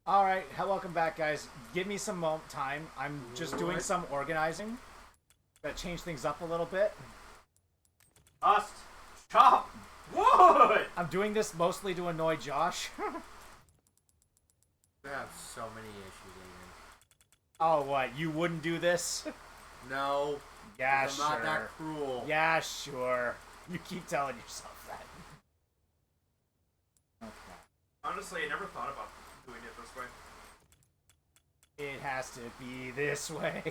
Alright, welcome back, guys. Give me some time. I'm just doing some organizing. Gotta change things up a little bit. Us chop wood! I'm doing this mostly to annoy Josh. We have so many issues, Aiden. Oh, what? You wouldn't do this? No. Yeah, I'm sure. not that cruel. Yeah, sure. You keep telling yourself that. Okay. Honestly, I never thought about doing it this way. It has to be this way.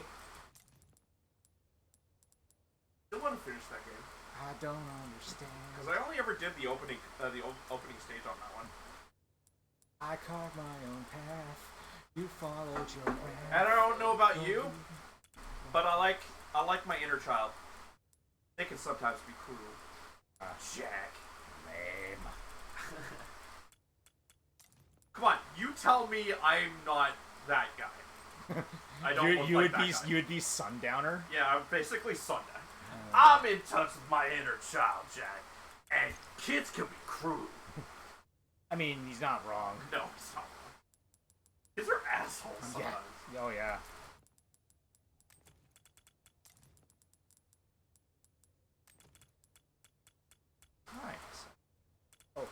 Still want to finish that game. I don't understand. Because I only ever did the opening opening stage on that one. I carved my own path. You followed your path. And I don't know about you, but I like my inner child. They can sometimes be cruel. Jack. Lame. Come on, you tell me I'm not that guy. I don't look like that guy. You would be Sundowner. Yeah, I'm basically Sunday. I'm in touch with my inner child, Jack. And kids can be cruel. I mean, he's not wrong. No, it's not wrong. Kids are assholes sometimes. Yeah. Oh yeah. Nice. Oh.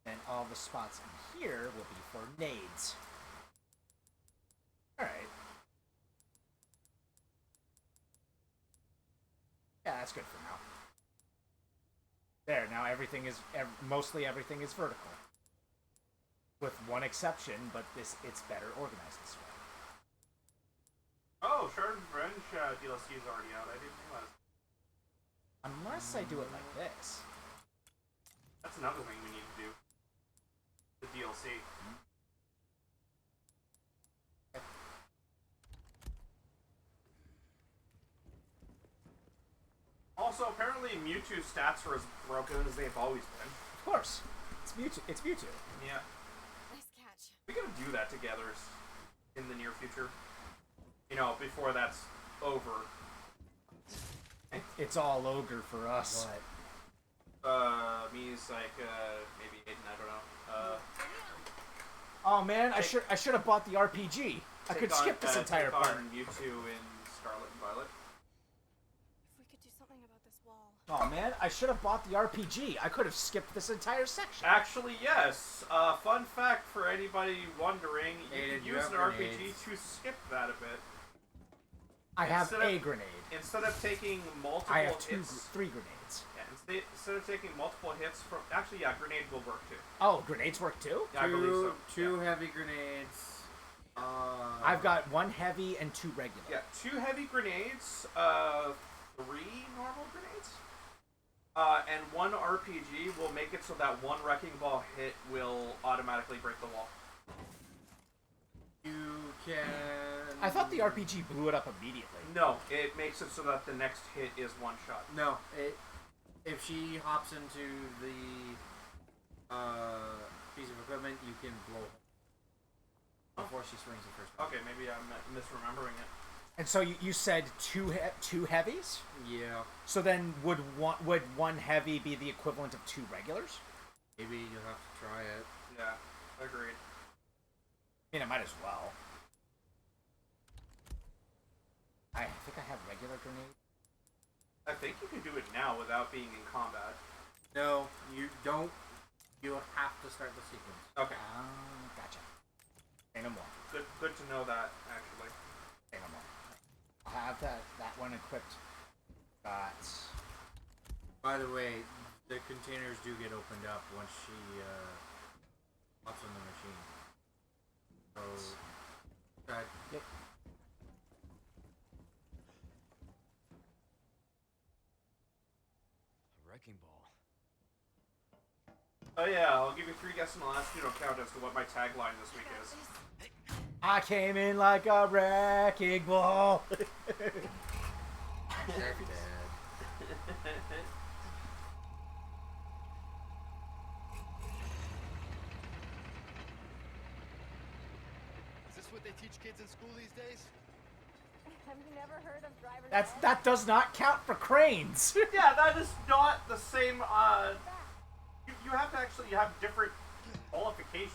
And all the spots in here will be for nades. Alright. Yeah, that's good for now. There, now everything is, mostly everything is vertical. With one exception, but it's better organized this way. Oh, Shard and Revenge DLC is already out. I didn't realize. Unless I do it like this. That's another thing we need to do. The DLC. Also, apparently Mewtwo's stats are as broken as they've always been. Of course. It's Mewtwo. It's Mewtwo. Yeah. Nice catch. We gotta do that together in the near future. You know, before that's over. It's all ogre for us. What? Me's like, maybe Aiden, I don't know. Oh man, I should have bought the RPG. I could skip this entire part. on Mewtwo in Scarlet and Violet. If we could do something about this wall. Oh man, I should have bought the RPG. I could have skipped this entire section. Actually, yes. Fun fact for anybody wondering, you Aiden, can you use have an RPG grenades. to skip that a bit. I have Instead of- a grenade. Instead of taking multiple I have hits... three grenades. Yeah, instead of taking multiple hits from... Actually, yeah, grenade will work too. Oh, grenades work too? Yeah, I believe so. Two Yeah. heavy grenades. I've got one heavy and two regular. Yeah, 2 heavy grenades, 3 normal grenades, and 1 RPG will make it so that 1 Wrecking Ball hit will automatically break the wall. You can. I thought the RPG blew it up immediately. No, it makes it so that the next hit is 1 shot. No. If she hops into the piece of equipment, you can blow her before she swings the first one. Okay, maybe I'm misremembering it. And so you said two heavies? Yeah. So then would one heavy be the equivalent of 2 regulars? Maybe you'll have to try it. Yeah, agreed. I mean, I might as well. I think I have regular grenade. I think you can do it now without being in combat. No, you don't. You'll have to start the sequence. Okay, Gotcha. Say no more. good to know that, actually. Say no more. I'll have that one equipped. Got... By the way, the containers do get opened up once she hops on the machine. So, Yep. A wrecking ball. Oh yeah, I'll give you 3 guesses and I'll ask you to count as to what my tagline this week is. I came in like a wrecking ball. Dad. Is this what they teach kids in school these days? Have you never heard of driver's ed? That does not count for cranes. Yeah, that is not the same, you have have to actually have different qualifications.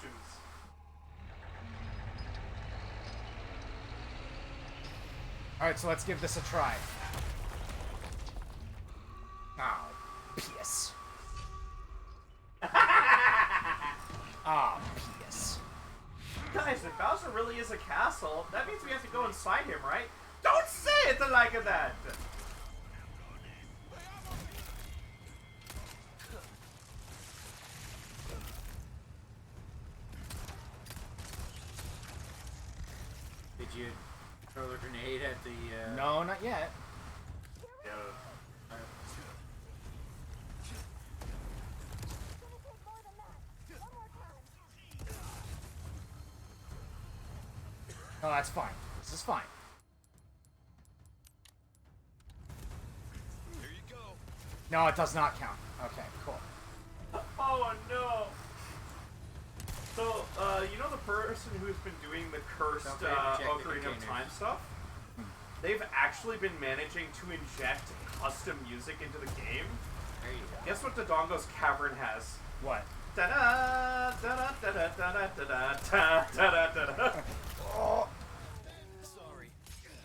Alright, so let's give this a try. Oh, piss. Ah, piss. Guys, if Bowser really is a castle, that means we have to go inside him, right? Don't say it the like of that! Did you throw the grenade at the? No, not yet. Yeah. No, that's fine. This is fine. Here you go. No, it does not count. Okay, cool. Oh no! So, you know the person who's been doing the cursed Don't forget to check the Ocarina of containers. Time stuff? They've actually been managing to inject custom music into the game. There you go. Guess what Dodongo's Cavern has? What? Da-da, da-da, da-da, da-da, da-da, da, da-da, da-da. Oh, Sorry.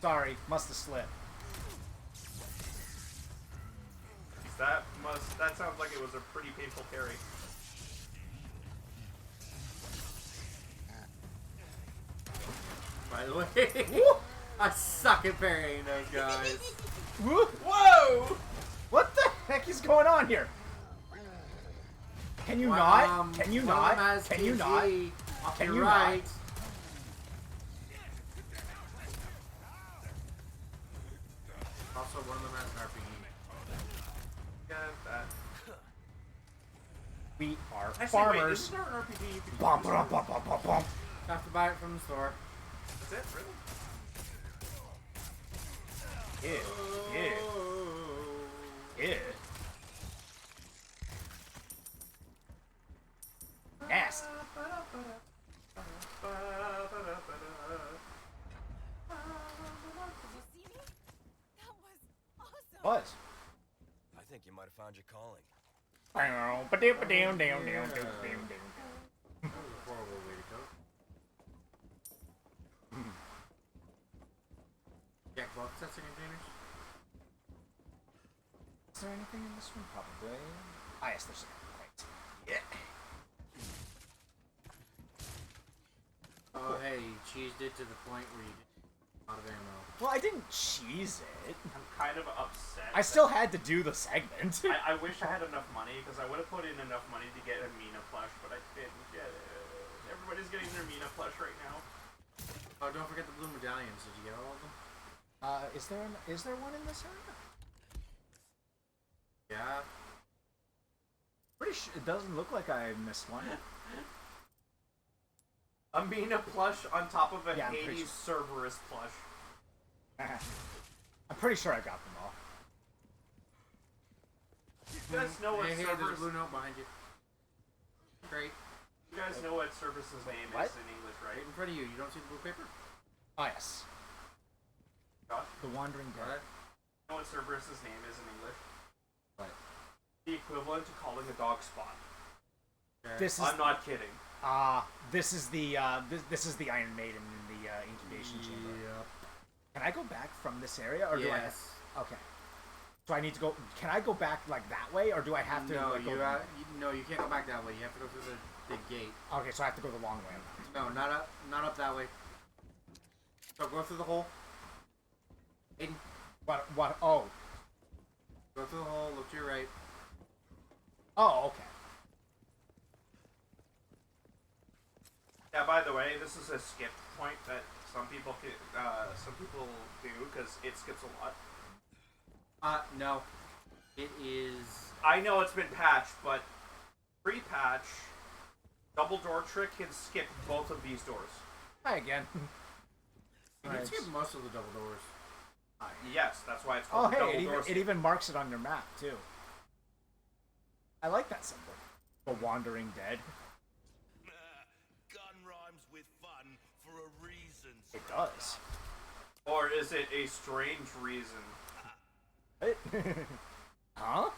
sorry. Must have slipped. That sounds like it was a pretty painful carry. By the way, I suck at parrying those guys. Whoa! What the heck is going on here? Can you not? Can you one of not? them has Can you KG not? Off Can your you right. Also, one of them has an RPG. Get that. We are Actually, wait, farmers. isn't there an RPG you can Bum, use? bum, bum, bum, bum, bum. Have to buy it from the store. That's it, really? Yeah, yeah, yeah. Nasty. Did you see me? That was awesome. Was. I think you might have found your calling. Down, down, down, down, down, down. That was a horrible way to go. Jack both sets of containers. Is there anything in this one? Probably. Ah, yes, there's a right. Yeah. Oh, hey, you cheesed it to the point where you didn't have a lot of ammo. Well, I didn't cheese it. I'm kind of upset. I still had to do the segment. I wish I had enough money, because I would have put in enough money to get a Mina plush, but I didn't get it. Everybody's getting their Mina plush right now. Oh, don't forget the blue medallions. Did you get all of them? Is there one in this area? Yeah. Pretty sure it doesn't look like I missed one. A Mina plush on top of a Yeah, I'm pretty Hades Cerberus plush. I'm pretty sure I got them all. You guys know what Hey, there's a Cerberus... blue note behind you. Great. You guys know what Cerberus's name What? is in English, right? Right in front of you. You don't see the blue paper? Oh yes, Josh? the Wandering Dead. You know what Cerberus's name is in English? What? The equivalent to calling a dog spot. Okay. This is I'm not kidding. this is the this is the Iron Maiden in the incubation chamber. Yep. Can I go back from this area, or do I? Yes. Okay. So I need to go. Can I go back like that way, or do I have to? No, like, go no, you can't go back that way. You have to go through the big gate. Okay, so I have to go the long way. No, not up that way. So go through the hole. Aiden, What? What? Oh. go through the hole. Look to your right. Oh, okay. Yeah, by the way, this is a skip point that some people do because it skips a lot. No. It is. I know it's been patched, but pre-patch, double door trick can skip both of these doors. Hi again. You can skip most of the double doors. Yes, that's why it's Oh, called the hey, double door it skip. even marks it on your map too. I like that symbol. The Wandering Dead. Gun rhymes with fun for a reason. It does. Or is it a strange reason? Huh?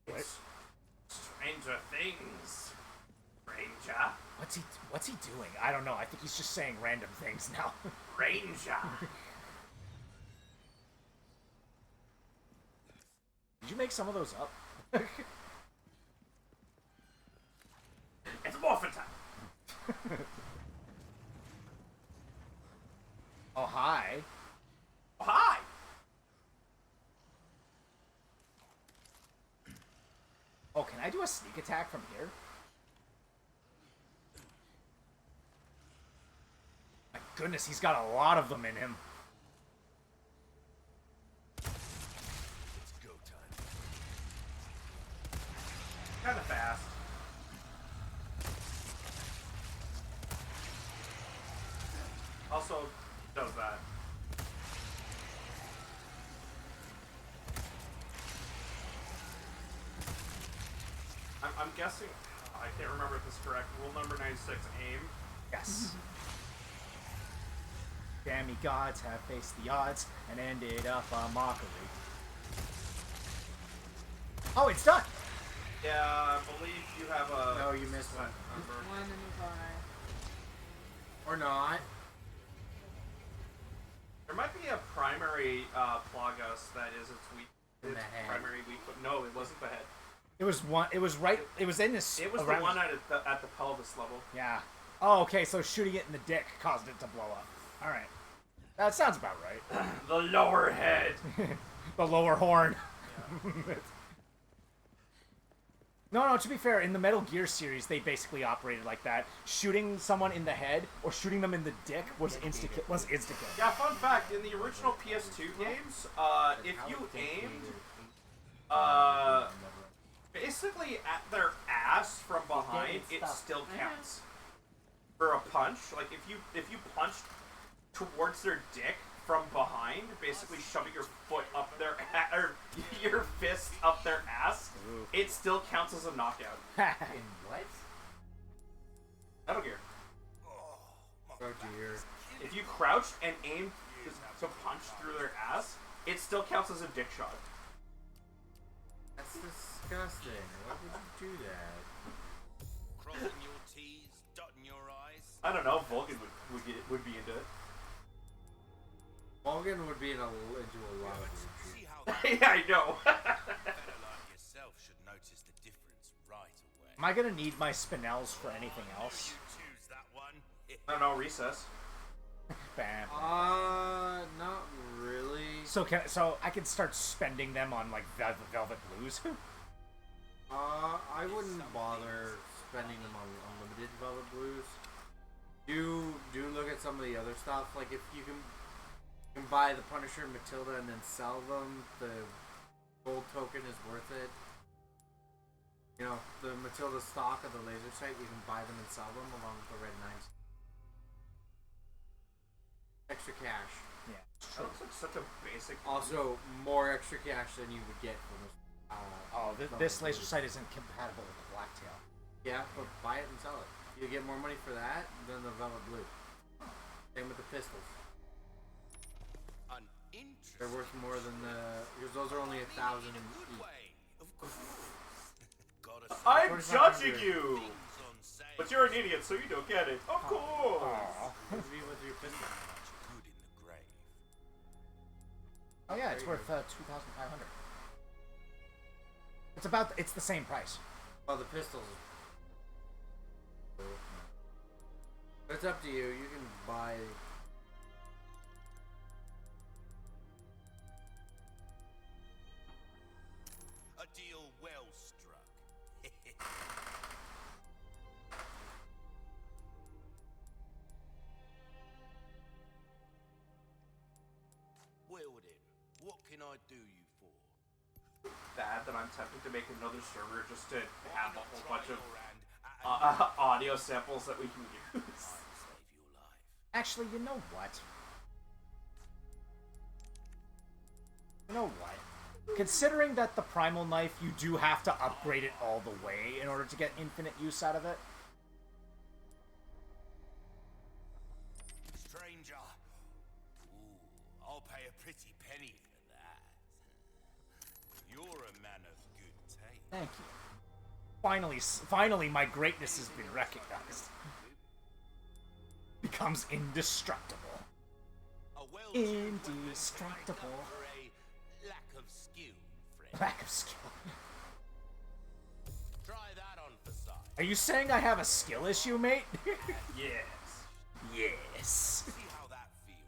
It's Stranger things, Ranger. What's he doing? I don't know. I think he's just saying random things now. Ranger. Did you make some of those up? It's morphin' time. Oh, hi. Oh, hi. Oh, can I do a sneak attack from here? My goodness, he's got a lot of them in him. It's go time. Kind of fast. Also, does that. I'm guessing. I can't remember if this is correct. Rule number 96: aim. Yes. Dammy gods have faced the odds and ended up a mockery. Oh, it's done! Yeah, I believe you have a. No, you missed one. One in the bar. Or not. There might be a primary Plagas that is its weak. In the its head. primary weak, but no, it wasn't the head. It was one. It was right. It was in this. It was around- the one at the pelvis level. Yeah. Oh, okay. So shooting it in the dick caused it to blow up. All right. That sounds about right. The lower head. The lower horn. No, to be fair, in the Metal Gear series, they basically operated like that. Shooting someone in the head or shooting them in the dick was insta kill. Yeah, fun fact, in the original PS2 games, if you aimed basically at their ass from behind, it still counts. For a punch, like if you punched towards their dick from behind, basically shoving your foot up their or your fist up their ass, it still counts as a knockout. In what? Metal Gear. Oh dear. If you crouch and aim to punch through their ass, it still counts as a dick shot. That's disgusting. Why would you do that? Crossing your T's, dotting your I's. I don't know. Vulcan would be into it. Morgan would be into a lot of weird See shit. how Yeah, I know. a fella like yourself should notice the difference right away. Am I gonna need my spinels for anything else? You choose that one. I don't know. Recess. Bam. Not really. So I can start spending them on like Velvet Blues. I wouldn't bother spending them on unlimited Velvet Blues. Do look at some of the other stuff. Like if you can buy the Punisher and Matilda and then sell them, the gold token is worth it. You know, the Matilda stock of the laser sight, you can buy them and sell them along with the Red Knights. Extra cash. Yeah. That looks like such a basic. Also, more extra cash than you would get from this. Oh, this laser sight isn't compatible with the Blacktail. Yeah, but buy it and sell it. You get more money for that than the Velvet Blue. Same with the pistols. An interesting. They're worth more than the because those are only 1,000 In a good each. way, of course. Gotta I'm 4,500 judging you, things on sale. but you're an idiot, so you don't get it. Of course. Would be with your pistol. Much good in the grave. Oh yeah, it's worth 2,500. It's the same price. Oh, the pistols. But it's up to you. You can buy. A deal well struck. Well then, what can I do you for? Bad that I'm tempted to make another server just to have a whole bunch of Your hand at an audio samples that we can use. save your life. Actually, you know what? Considering that the Primal Knife, you do have to upgrade it all the way in order to get infinite use out of it. Stranger. Ooh, I'll pay a pretty penny for that. You're a man of good taste. Thank you. Finally, my greatness has been recognized. Becomes indestructible. A well-tuned weapon Indestructible. can make up for a lack of skill, friend. Lack of skill. Try that on for size. Are you saying I have a skill issue, mate? Yes. Yes. See how that feels,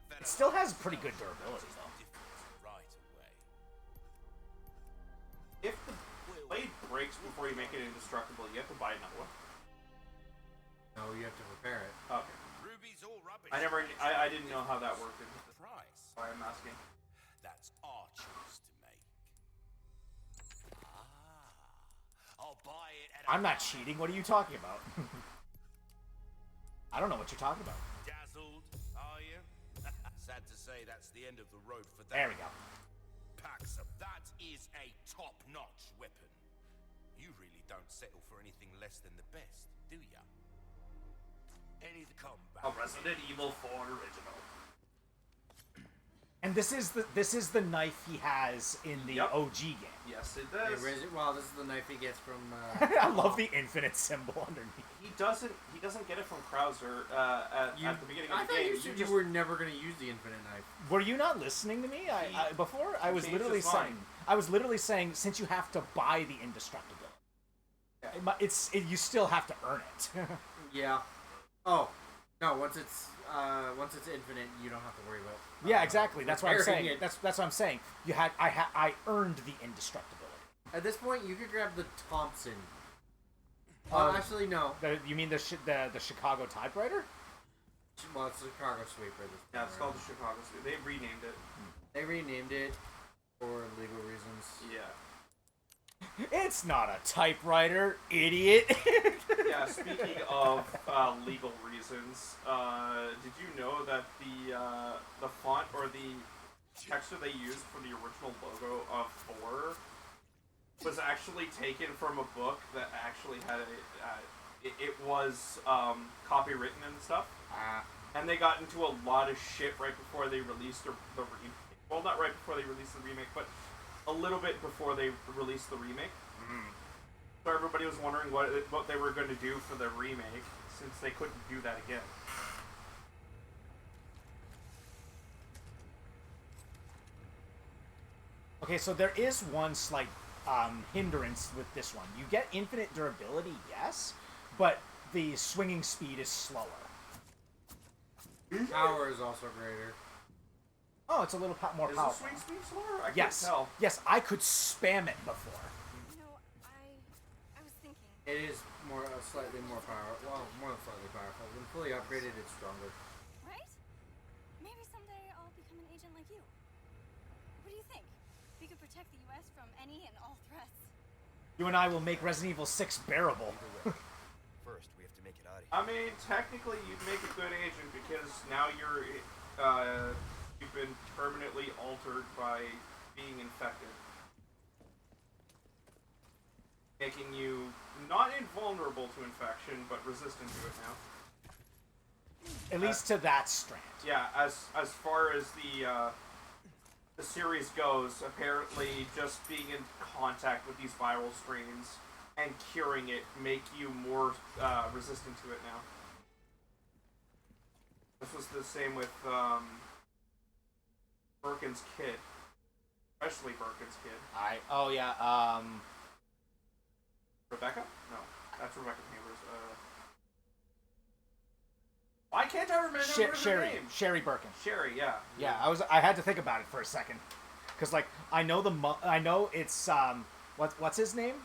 mate. It still has pretty good durability, though. Difference right away. If the blade breaks before you make it indestructible, you have to buy another one. No, you have to repair it. Okay. Ruby's all rubbish. I didn't know how that worked. Price. Why I'm asking. That's our choice to make. I'll buy it at a I'm not high cheating. What are you talking about? I don't know what you're talking about. Dazzled, are you? Sad to say that's the end of the road for that. There we go. Paxum, that is a top-notch weapon. You really don't settle for anything less than the best, do ya? Any combat. A Resident Evil 4 original. And this is the knife he has in the Yep. OG game. Yes, it Yeah, does. well, this is the knife he gets from. I love the infinite symbol underneath. He doesn't get it from Krauser at the beginning of I the thought game. you said you were never going to use the infinite knife. Were you not listening to me? Before I was changed literally his mind. saying I was literally saying since you have to buy the indestructibility, Yeah. you still have to earn it. Yeah. Oh no! Once it's infinite, you don't have to worry about. Yeah, exactly. That's what I'm repairing saying. it. That's what I'm saying. I earned the indestructibility. At this point, you could grab the Thompson. Um, Actually, no. You mean the Chicago typewriter? Well, it's the Chicago Sweeper. Yeah, it's called the Chicago Suite. They renamed it. They renamed it for legal reasons. Yeah. It's not a typewriter, idiot. Yeah, speaking of legal reasons, did you know that the font or the texture they used for the original logo of Thor was actually taken from a book that actually had it was copywritten and stuff, and they got into a lot of shit right before they released the remake. Well, not right before they released the remake, but a little bit before they released the remake. So everybody was wondering what they were going to do for the remake, since they couldn't do that again. Okay, so there is one slight hindrance with this one. You get infinite durability, yes, but the swinging speed is slower. Power is also greater. Oh, it's a little more Is the powerful. swing speed slower? I Yes, can't tell. yes, I could spam it before. I was thinking. It is slightly more powerful. Well, more than slightly powerful. When fully upgraded, it's stronger. Right? Maybe someday I'll become an agent like you. What do you think? We could protect the U.S. from any and all threats. You and I will make Resident Evil 6 bearable. First, we have to make it out of here. I mean, technically, you'd make a good agent because now you've been permanently altered by being infected, making you not invulnerable to infection, but resistant to it now. At least to that strand. Yeah, as far as the series goes, apparently just being in contact with these viral strains and curing it make you more resistant to it now. This was the same with Birkin's kid, especially Birkin's kid. Oh yeah, Rebecca? No, that's Rebecca Chambers. Why can't I remember her name? Sherry Birkin. Sherry, yeah. Yeah, I had to think about it for a second, because like I know it's what's his name?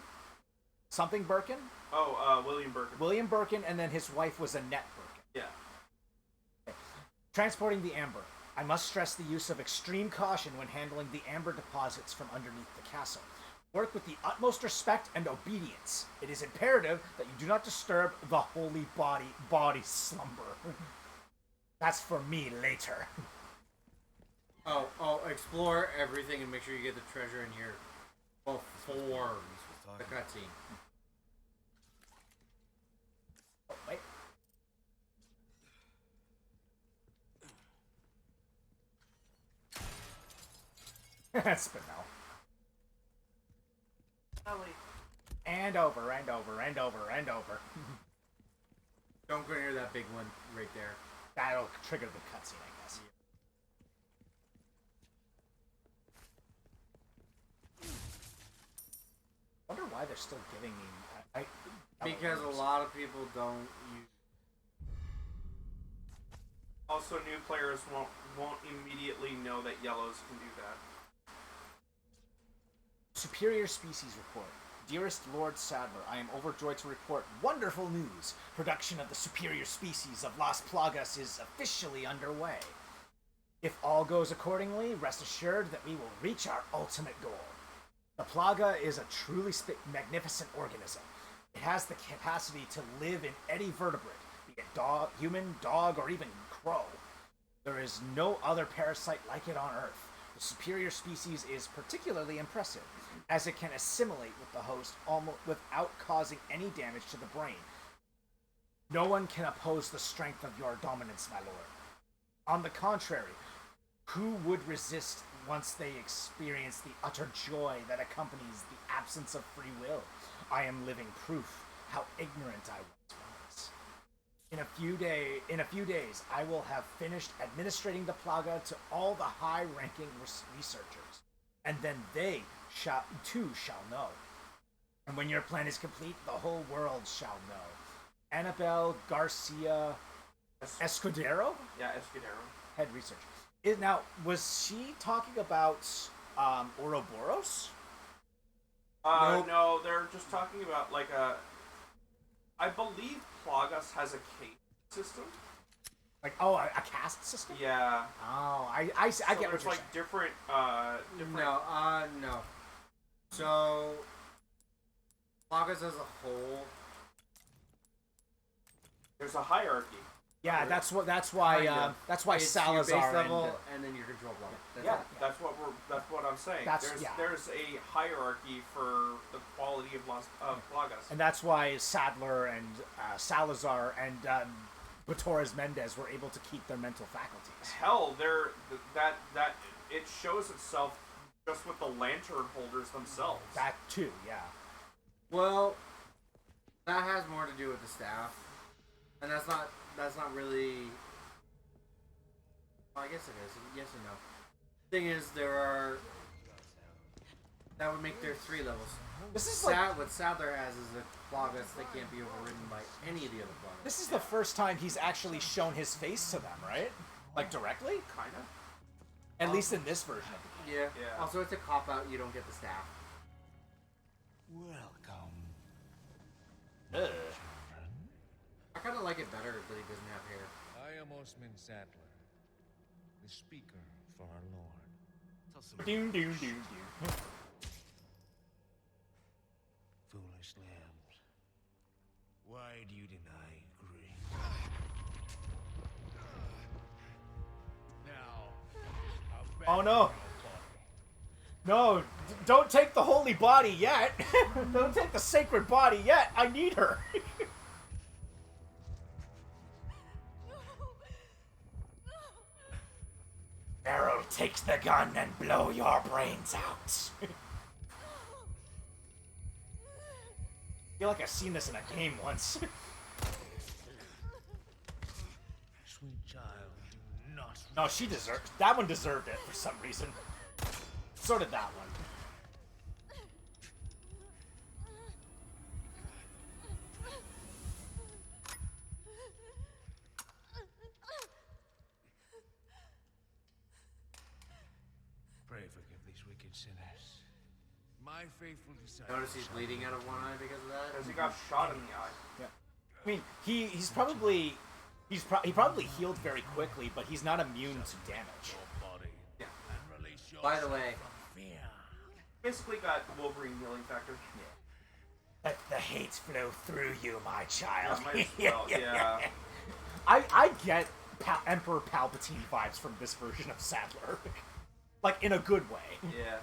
Something Birkin. Oh, William Birkin. William Birkin, and then his wife was Annette Birkin. Yeah. Transporting the amber. I must stress the use of extreme caution when handling the amber deposits from underneath the castle. Work with the utmost respect and obedience. It is imperative that you do not disturb the holy body slumber. That's for me later. Oh, explore everything and make sure you get the treasure in here before the cutscene. Oh, wait. Spinel. Ellie. And over, and over, and over, and over. Don't go near that big one right there. That'll trigger the cutscene, I guess. I wonder why they're still giving me... Because a lot of people don't use. Also, new players won't immediately know that yellows can do that. Superior Species Report. Dearest Lord Sadler, I am overjoyed to report wonderful news. Production of the superior species of Las Plagas is officially underway. If all goes accordingly, rest assured that we will reach our ultimate goal. The Plaga is a truly magnificent organism. It has the capacity to live in any vertebrate, be it dog, human, dog, or even crow. There is no other parasite like it on Earth. The superior species is particularly impressive, as it can assimilate with the host almost without causing any damage to the brain. No one can oppose the strength of your dominance, my lord. On the contrary, who would resist once they experience the utter joy that accompanies the absence of free will? I am living proof how ignorant I once was. In a few days, I will have finished administrating the Plaga to all the high-ranking researchers, and then they too shall know. And when your plan is complete, the whole world shall know. Annabelle Garcia Escudero? Yeah, Escudero. Head researcher. Now, was she talking about Ouroboros? Nope. No, they're just talking about like a. I believe Plagas has a caste system. Like, oh, a caste system? Yeah. Oh, I get what There's you're like saying. different. No. So, Plagas as a whole. There's a hierarchy. Yeah, that's why Kind of. that's why It's Salazar your base level and, and then your control level. That's Yeah, it. that's what I'm saying. That's- there's yeah. there's a hierarchy for the quality of Plagas. and that's why Sadler and Salazar and Torres Mendez were able to keep their mental faculties. Hell, that it shows itself just with the lantern holders themselves. That too, yeah. Well, that has more to do with the staff, and that's not really. Well, I guess it is. Yes and no. Thing is, that would make there 3 levels. This is like What Sadler has is a Plagas that can't be overridden by any of the other Plagas. this is the first time he's actually shown his face to them, right? Like directly? Kind of. At least in this version of the game. Yeah. Yeah. Also, it's a cop out. You don't get the staff. Welcome. Ugh. I kind of like it better that he doesn't have hair. I am Osman Sadler, the speaker for our Lord. Tell some Doom, doom, doom, doom. foolish lambs. Why do you deny grace? Now, Oh no! No, don't take the holy body yet. Don't take the sacred body yet. I need her. Arrow, take the gun and blow your brains out. I feel like I've seen this in a game once. sweet child, do not. No, she deserved. That one deserved it for some reason. So did that one. Pray forgive these wicked sinners. My faithful disciples. Notice he's bleeding out of one eye because of that. Because he got shot in the eye. Yeah. I mean, he probably healed very quickly, but he's not immune to damage. Body. Yeah. And release your By the way, fear. Basically got Wolverine healing factor. Let the hate flow through you, my child. Yeah, might as well, yeah. I get Emperor Palpatine vibes from this version of Sadler. Like, in a good way. Yeah.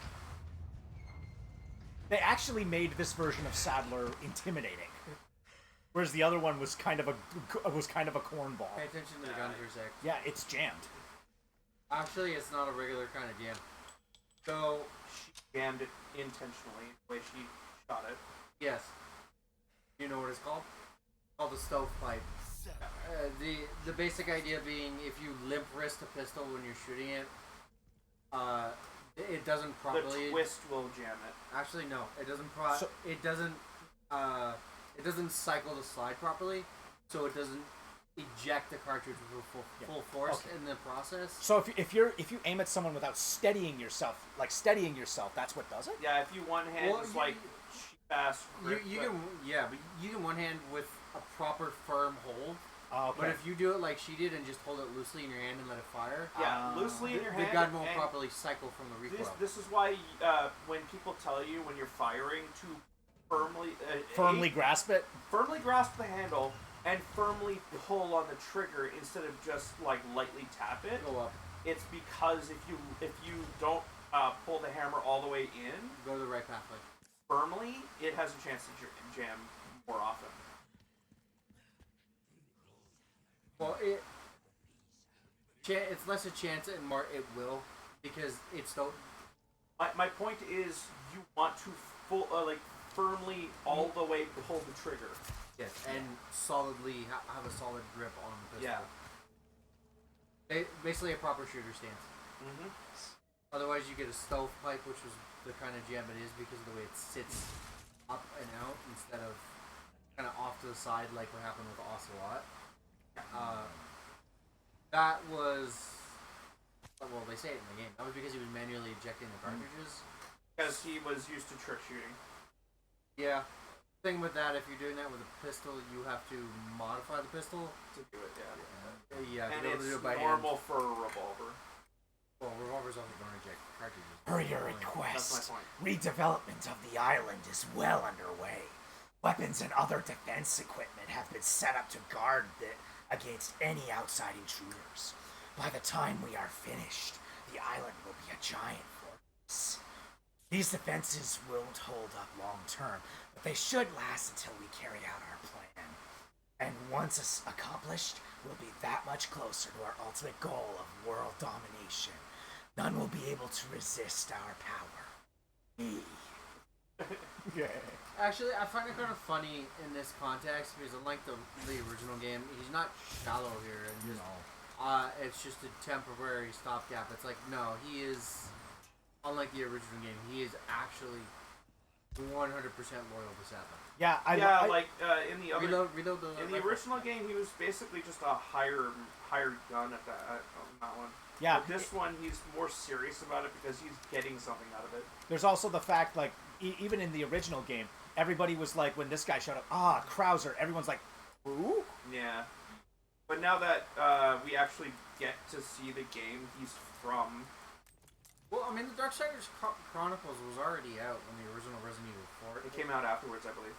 They actually made this version of Sadler intimidating. Whereas the other one was kind of a cornball. pay attention to the gun for a sec. Yeah, it's jammed. Actually, it's not a regular kind of jam. So, She jammed it intentionally the way she shot it. Yes. You know what it's called? Called the stovepipe. The basic idea being if you limp wrist a pistol when you're shooting it, it doesn't properly. The twist will jam it. Actually, no, it doesn't. So- It doesn't cycle the slide properly, so it doesn't eject the cartridge with full force Okay. in the process. So if you aim at someone without steadying yourself, that's what does it. Yeah, if you one hand Well, is you- like cheap ass grip. You but- can but you can one hand with a proper firm hold. Okay. But if you do it like she did and just hold it loosely in your hand and let it fire, Yeah, loosely in your the hand. gun won't and properly cycle from the recoil. This is why when people tell you when you're firing to firmly grasp it. firmly grasp the handle and firmly pull on the trigger instead of just like lightly tap it. Go up, It's because if you don't pull the hammer all the way in go the right pathway. firmly, it has a chance to jam more often. Well, it's less a chance and more it will, because it's so. My point is you want to firmly all the way pull the trigger. Yes, and solidly have a solid grip on the pistol. Yeah. Basically a proper shooter stance. Mm-hmm. Otherwise, you get a stovepipe, which was the kind of jam it is because of the way it sits up and out instead of kind of off to the side like what happened with Ocelot. That was... Well, they say it in the game. That was because he was manually ejecting the cartridges. Because he was used to trick shooting. Yeah. Thing with that, if you're doing that with a pistol, you have to modify the pistol. To do it, yeah. Yeah, to And be able to it's do it by normal hand. for a revolver. Well, revolvers also don't eject cartridges. Per your Only- request, That's my point. redevelopment of the island is well underway. Weapons and other defense equipment have been set up to guard it against any outside intruders. By the time we are finished, the island will be a giant fortress. These defenses won't hold up long term, but they should last until we carry out our plan. And once it's accomplished, we'll be that much closer to our ultimate goal of world domination. None will be able to resist our power. Me. Yeah. Actually, I find it kind of funny in this context because unlike the original game, he's not shallow here and just it's just a temporary stopgap. It's like no, he is unlike the original game. He is actually 100% loyal to Sadler. Yeah, In the other Reload the. in the rifle. original game, he was basically just a hired gun at that one. Yeah. But this one, he's more serious about it because he's getting something out of it. There's also the fact, like, even in the original game, everybody was like, when this guy showed up, Krauser, everyone's like, who? Yeah. But now that we actually get to see the game he's from, Well, I mean, the Darksiders Chronicles was already out when the original Resident Evil 4. it came out afterwards, I believe.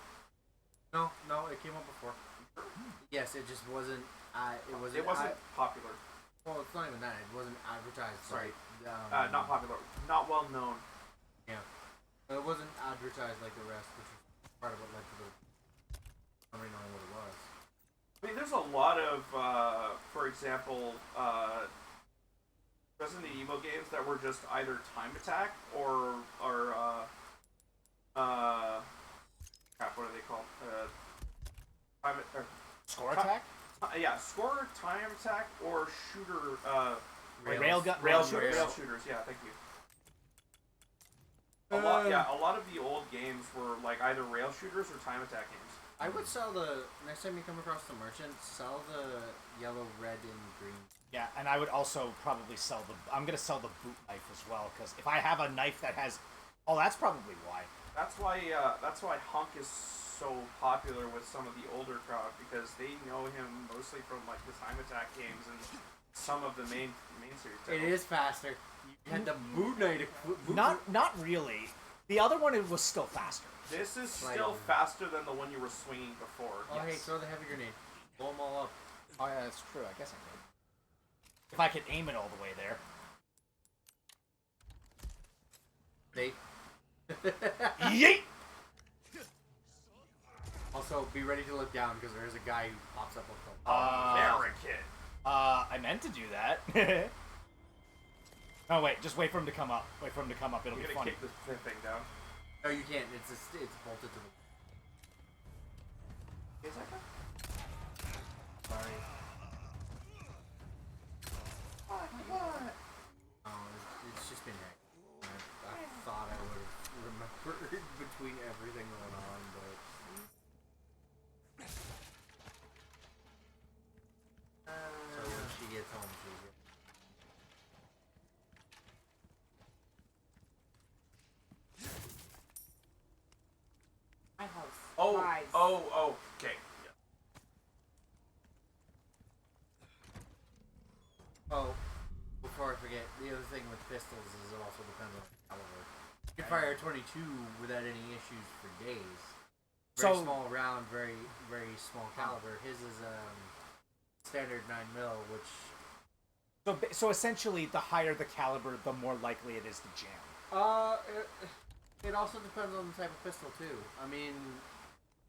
No, it came out before. Yes, it just wasn't. It wasn't popular. Well, it's not even that. It wasn't advertised. Sorry. Like, Not popular. Not well known. Yeah. It wasn't advertised like the rest, which is part of what led to the nobody knowing what it was. I mean, there's a lot of, for example, Resident Evil games that were just either time attack or crap, what are they called? Score attack? Yeah, score, time attack, or shooter. Rail Rail shooters. Yeah, thank you. A lot of the old games were like either rail shooters or time attack games. I would sell the next time you come across the merchant, sell the yellow, red, and green. Yeah, and I would also probably sell I'm gonna sell the boot knife as well, because if I have a knife that has... Oh, that's probably why. That's why Hunk is so popular with some of the older crowd, because they know him mostly from like the time attack games and some of the main series titles. It is faster. You had the boot knight. Not really. The other one, it was still faster. This is Right still over. faster than the one you were swinging before. Oh, hey, throw the heavy grenade. Blow them all up. Oh, yeah, that's true. I guess I could. If I could aim it all the way there. They. Yeet! Also, be ready to look down because there is a guy who pops up with them. American. I meant to do that. Oh, wait. Just wait for him to come up. It'll I'm be gonna funny. kick this thing down. No, you can't. It's bolted to the. thing going on, but so when she gets home, she'll get. My house. Oh, Rise. okay. Yeah. Oh, before I forget, the other thing with pistols is it also depends on the caliber. You can fire a 22 without any issues for days. Very So- small round, very small caliber. His is standard 9mm, which So essentially, the higher the caliber, the more likely it is to jam. it also depends on the type of pistol too. I mean,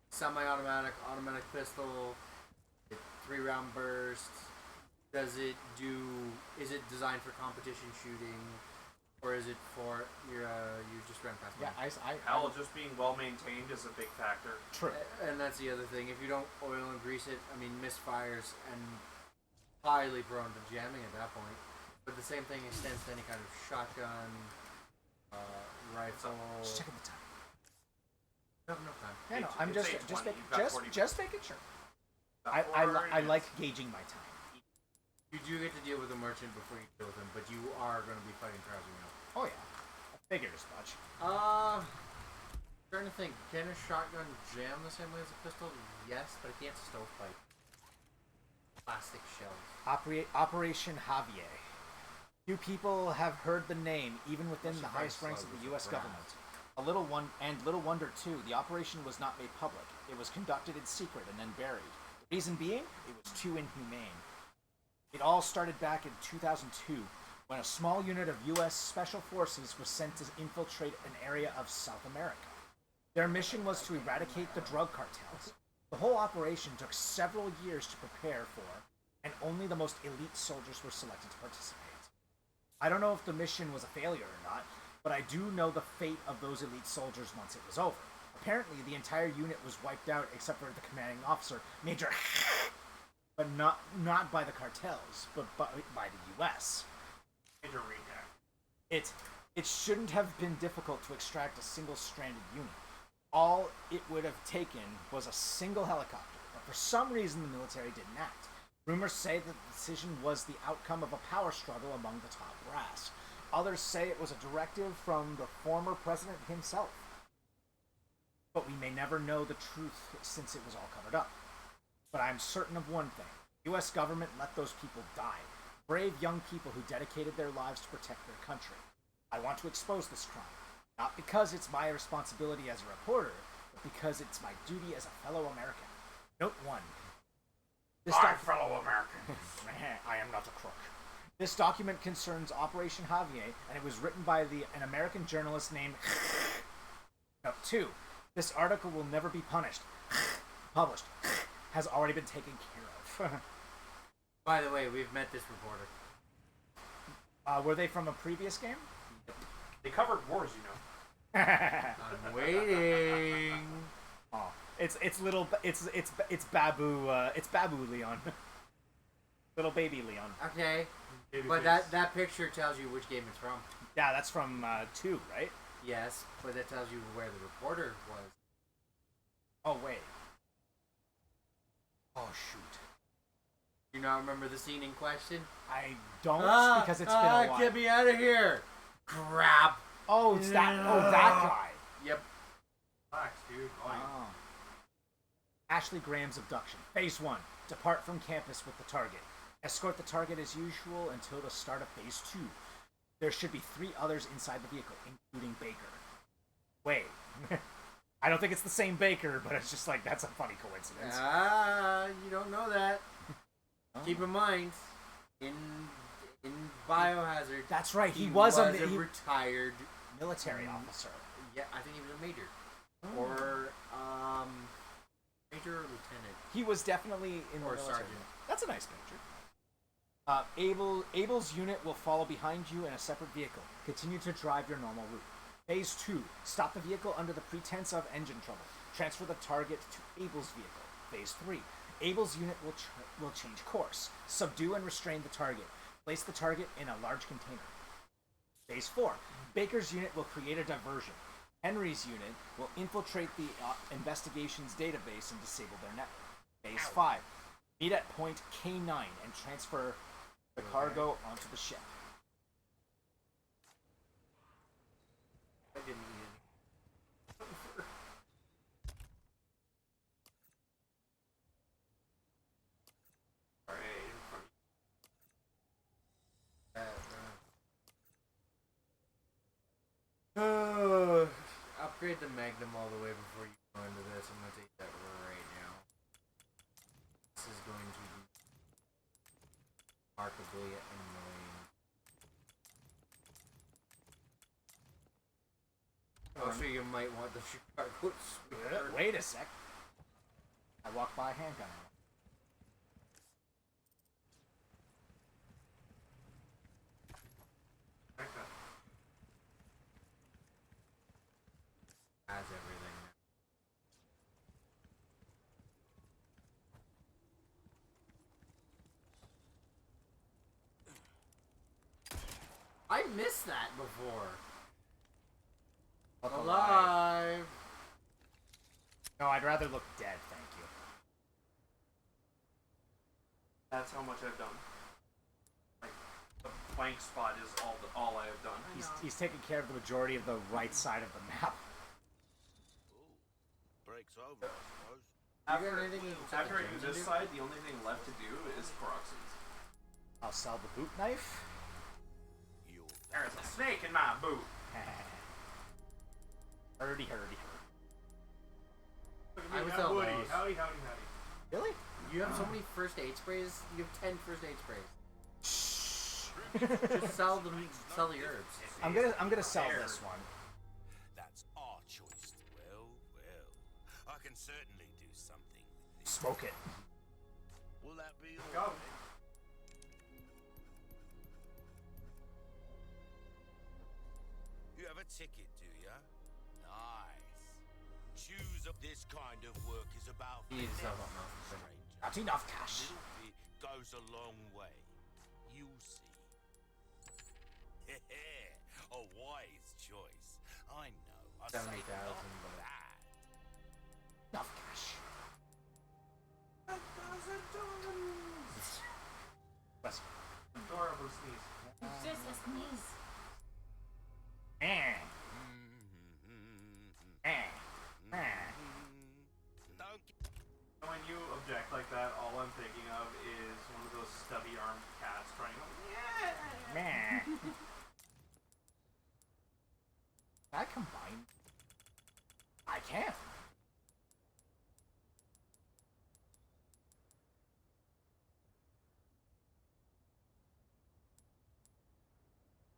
semi-automatic, automatic pistol, 3-round burst. Is it designed for competition shooting, or is it for you just ran past? Yeah, me? Hell, just being well maintained is a big factor. True. And that's the other thing. If you don't oil and grease it, I mean, misfires and highly prone to jamming at that point. But the same thing extends to any kind of shotgun, rifle. Just checking the time. No time. Yeah, no, It's I'm just 8:20. You've got 40 just making sure. About I 40 like minutes. gauging my time. You do get to deal with a merchant before you deal with him, but you are going to be fighting Krauser now. Oh yeah, I figured as much. Trying to think, can a shotgun jam the same way as a pistol? Yes, but it can't stovepipe. Plastic shells. Operation Javier. Few people have heard the name, even within That's the a highest very ranks of slow the U.S. brass. government. Little wonder too, the operation was not made public. It was conducted in secret and then buried. The reason being, it was too inhumane. It all started back in 2002, when a small unit of U.S. Special Forces was sent to infiltrate an area of South America. Their mission was to eradicate the drug cartels. The whole operation took several years to prepare for, and only the most elite soldiers were selected to participate. I don't know if the mission was a failure or not, but I do know the fate of those elite soldiers once it was over. Apparently, the entire unit was wiped out except for the commanding officer, Major but not by the cartels, but by the U.S. Major recap. It shouldn't have been difficult to extract a single-stranded unit. All it would have taken was a single helicopter, but for some reason the military didn't act. Rumors say that the decision was the outcome of a power struggle among the top brass. Others say it was a directive from the former president himself. But we may never know the truth since it was all covered up. But I'm certain of one thing. The U.S. government let those people die. Brave young people who dedicated their lives to protect their country. I want to expose this crime. Not because it's my responsibility as a reporter, but because it's my duty as a fellow American. Note 1. Fellow Americans. I am not a crook. This document concerns Operation Javier, and it was written by an American journalist named Note 2. This article will never be published. Has already been taken care of. By the way, we've met this reporter. Were they from a previous game? They covered wars, you know. I'm waiting. Oh, it's Babu Leon. Little baby Leon. Okay, Baby but face. that picture tells you which game it's from. Yeah, that's from 2, right? Yes, but that tells you where the reporter was. Oh wait. Oh shoot. Do you not remember the scene in question? I don't because it's been a while. Get me out of here! Crap! Oh, it's that. Oh, that guy. Yep. Relax, dude. Oh. Ashley Graham's abduction. Phase 1. Depart from campus with the target. Escort the target as usual until the start of Phase 2. There should be 3 others inside the vehicle, including Baker. Wait. I don't think it's the same Baker, but it's just like, that's a funny coincidence. You don't know that. Keep in mind, in Biohazard, That's right, he was was a a retired. military officer. Yeah, I think he was a major, or major or lieutenant. He was definitely in the Or military. sergeant. That's a nice picture. Abel's unit will follow behind you in a separate vehicle. Continue to drive your normal route. Phase 2. Stop the vehicle under the pretense of engine trouble. Transfer the target to Abel's vehicle. Phase 3. Abel's unit will change course. Subdue and restrain the target. Place the target in a large container. Phase 4. Baker's unit will create a diversion. Henry's unit will infiltrate the investigations database and disable their network. Phase 5. Meet at point K9 and transfer the cargo onto the ship. I didn't eat Alright, in front it. Upgrade the Magnum all the way before you go into this. I'm gonna take that right now. This is going to be remarkably annoying. Also, you might want the Chicago sweeper. Wait a sec. I walked by a handgun. Has everything. I missed that before. Alive. No, I'd rather look dead, thank you. That's how much I've done. Like, the blank spot is all I have done. He's taking care of the majority of the right side of the map. Breaks over, I suppose. After got anything after I do to this do? side, the only thing left to do is Paroxys. I'll sell the boot knife. You're There's a snake in my boot. Hurdy. Look at I me, was I'm out Woody. lost. Howdy. Really? You have so many first aid sprays. You have 10 first aid sprays. Just sell the herbs. I'm gonna sell this one. That's our choice. Well, I can certainly do something with this. Smoke it. Will that be all? Go. You have a ticket, do ya? Nice. Choose up. This kind of work is about You need to sell finesse, something else. stranger. Not enough cash. Little bit goes a long way. You'll see. A wise choice. I know. I say 70,000, not but- bad. Enough cash. Bless you. Adorable sneeze. Just a sneeze. Eh. Don't When you object like that, all I'm thinking of is one of those stubby-armed cats trying to. Meh. Can I combine? I can.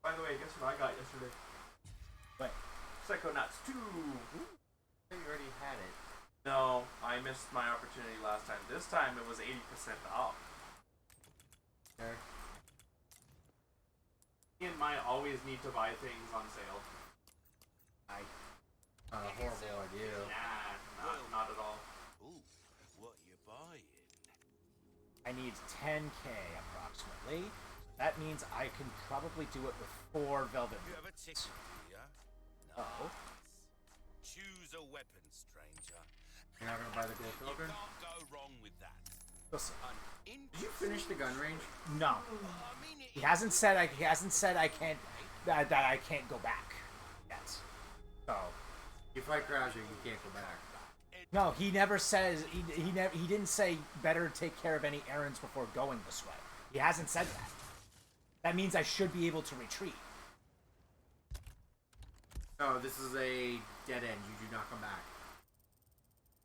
By the way, guess what I got yesterday? Wait. Psychonauts 2! You already had it. No, I missed my opportunity last time. This time it was 80% off. There. Me and Maya always need to buy things on sale. Not a horrible idea. Nah, not at all. Ooh, what you buying? I need 10k approximately. That means I can probably do it with 4 velvet You have a boots. ticket, do ya? Uh-oh. Nice. Choose a weapon, stranger. You're not gonna buy the gold You filter? can't go wrong with that. Listen, An Did you finish the gun range? no. I mean it. He hasn't said I can't that I can't go back yet. So You fight Krauser, you can't go back. no, he never says he didn't say better take care of any errands before going this way. He hasn't said that. That means I should be able to retreat. No, this is a dead end. You do not come back.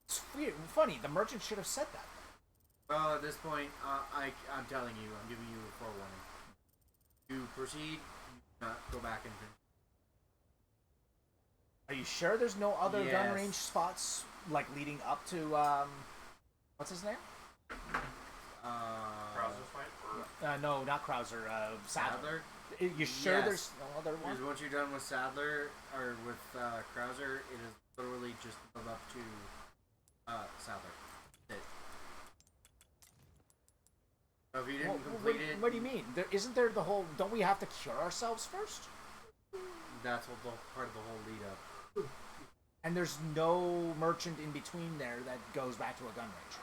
It's weird, funny. The merchant should have said that. Well, at this point, I'm telling you, I'm giving you a forewarning. You proceed, you do not go back and finish. Are you sure there's no other gun Yes. range spots like leading up to what's his name? Browser's fight? Or... No, not Krauser. Sadler. Sadler? You sure Yes. there's no other one? Because once you're done with Sadler, or with Krauser, it is literally just build up to Sadler. That's it. So if you didn't complete it, What do you mean? Isn't there the whole? Don't we have to cure ourselves first? that's what the part of the whole lead up. And there's no merchant in between there that goes back to a gun range.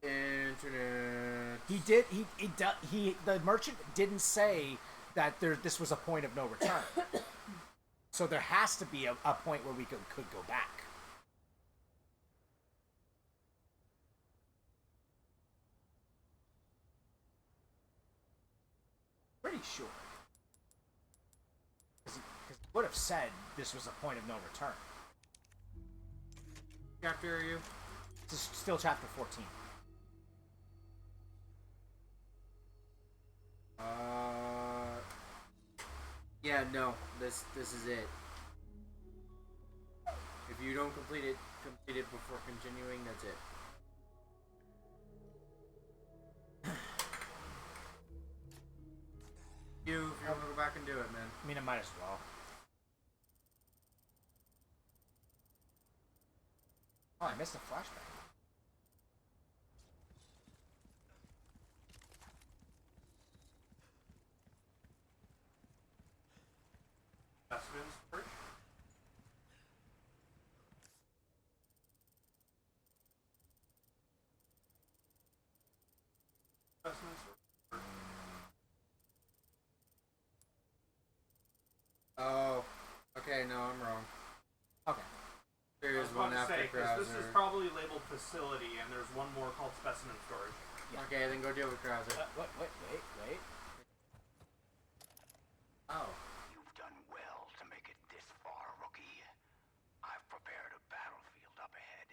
Internet. The merchant didn't say that this was a point of no return. So there has to be a point where we could go back. Pretty sure. Because he would have said this was a point of no return. Chapter are you? This is still chapter 14. Yeah, no. This is it. If you don't complete it before continuing, that's it. If you want to go back and do it, man. I mean, I might as well. Oh, I missed a flashback. Specimens first. Specimens first. Oh, okay. No, I'm wrong. Okay. There I is was one about to after say, 'cause Krauser. this is probably labeled facility, and there's one more called specimen storage. Okay, then go deal with Krauser. Wait. Oh. You've done well to make it this far, rookie. I've prepared a battlefield up ahead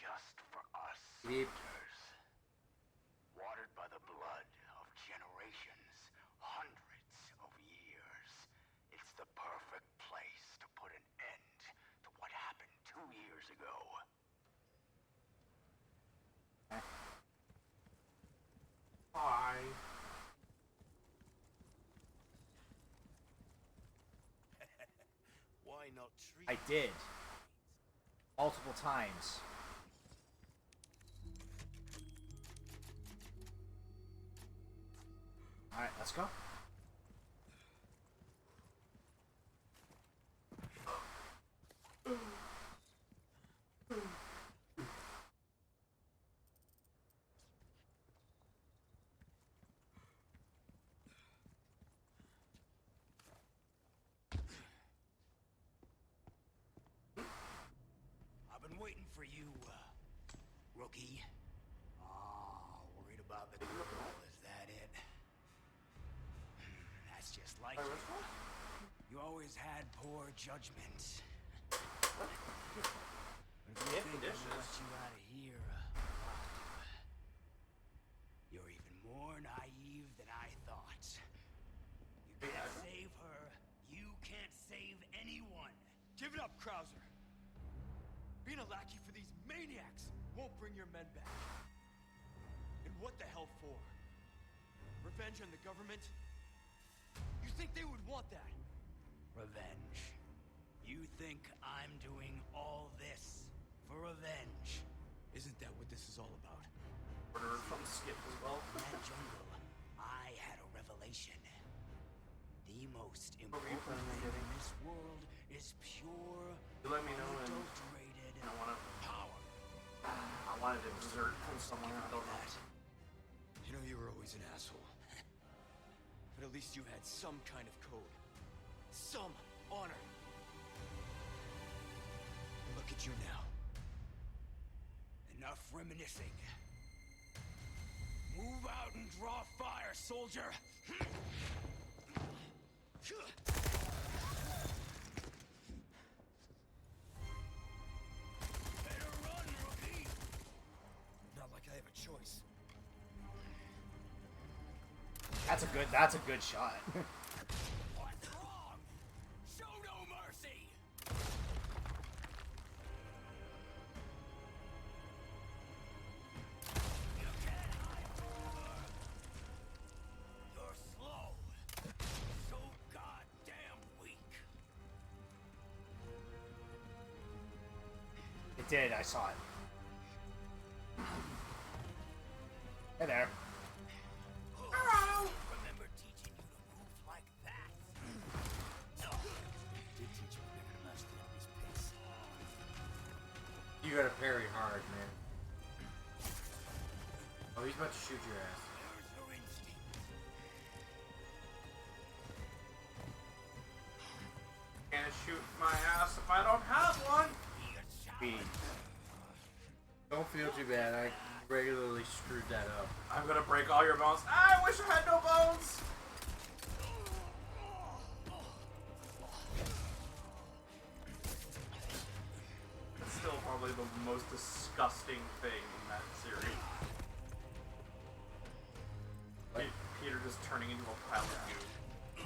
just for us Deep. soldiers. Watered by the blood of generations, hundreds of years. It's the perfect place to put an end to what happened 2 years ago. Hi. Why not treat I did. Multiple times. Alright, let's go. I've been waiting for you, rookie. Oh, worried about the girl, is that it? That's just like you. You always had poor judgment. But if you think I'm gonna let you out of here, you're even more naive than I thought. You can't save her. You can't save anyone. Give it up, Krauser. Being a lackey for these maniacs won't bring your men back. And what the hell for? Revenge on the government? You think they would want that? Revenge. You think I'm doing all this for revenge? Isn't that what this is all about? Order from Skip as well. In that jungle, I had a revelation. The most you important planning on thing getting? in this world is pure, You let me know and unadulterated I want to. power. I wanted a dessert from somewhere. I don't know. That. You know you were always an asshole. But at least you had some kind of code. Some honor. And look at you now. Enough reminiscing. Move out and draw fire, soldier! Better run, rookie! Not like I have a choice. That's a good shot. What's wrong? Show no mercy! You can't hide forever! You're slow. So goddamn weak. It did, I saw it. Hey there. Remember teaching you to move like that? Did teach You gotta parry hard, man. Oh, he's about to shoot your ass. Can't shoot my ass if I don't have one. Don't feel too bad. I regularly screwed that up. I'm gonna break all your bones. I wish I had no bones. It's still probably the most disgusting thing in that series. Peter just turning into a pile of goo.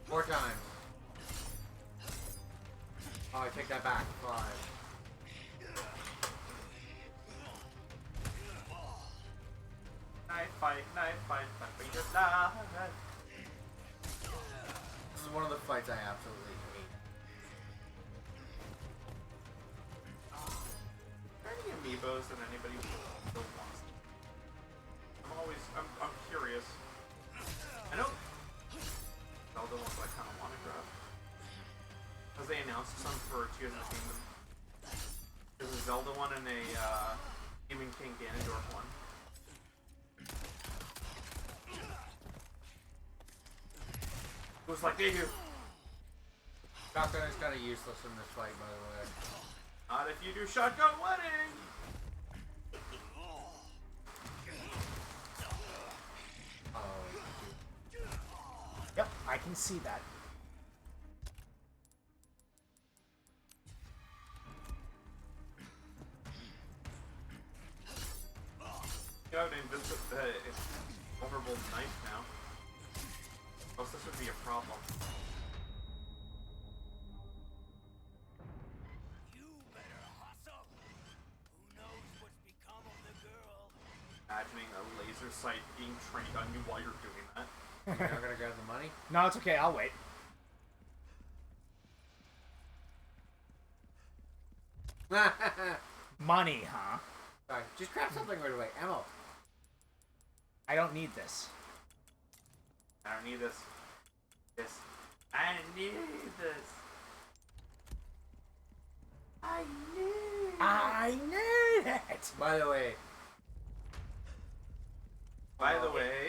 4 times. Oh, I take that back. 5. Knife fight, but you're not. This is one of the fights I absolutely hate. Are there any amiibos that anybody still wants? I'm curious. I know Zelda ones I kind of want to grab. Because they announced some for Tears of the Kingdom. There's a Zelda one and a Demon King Ganondorf one. Who's like, they do. Shotgun is kind of useless in this fight, by the way. Not if you do shotgun wedding. Oh. Yep, I can see that. You have an vulnerable knife now. Else this would be a problem. You better hustle. Who knows what's become of the girl? Imagining a laser sight being trained on you while you're doing that. You're not gonna grab the money? No, it's okay. I'll wait. Money, huh? Sorry, just grab something right away. Ammo. I don't need this. I don't need this. This. I need this. I need it. By the way,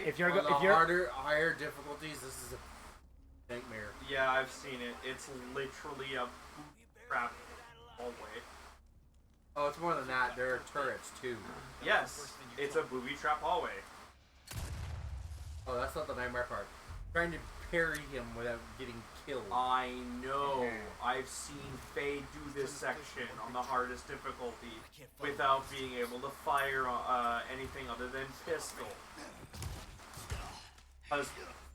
If you're on the if you're higher difficulties, this is a nightmare. Yeah, I've seen it. It's literally a crap hallway. Oh, it's more than that. There are turrets too. Yes, it's a booby trap hallway. Oh, that's not the nightmare part. Trying to parry him without getting killed. I know. I've seen Faye do this section on the hardest difficulty without being able to fire anything other than pistol. Because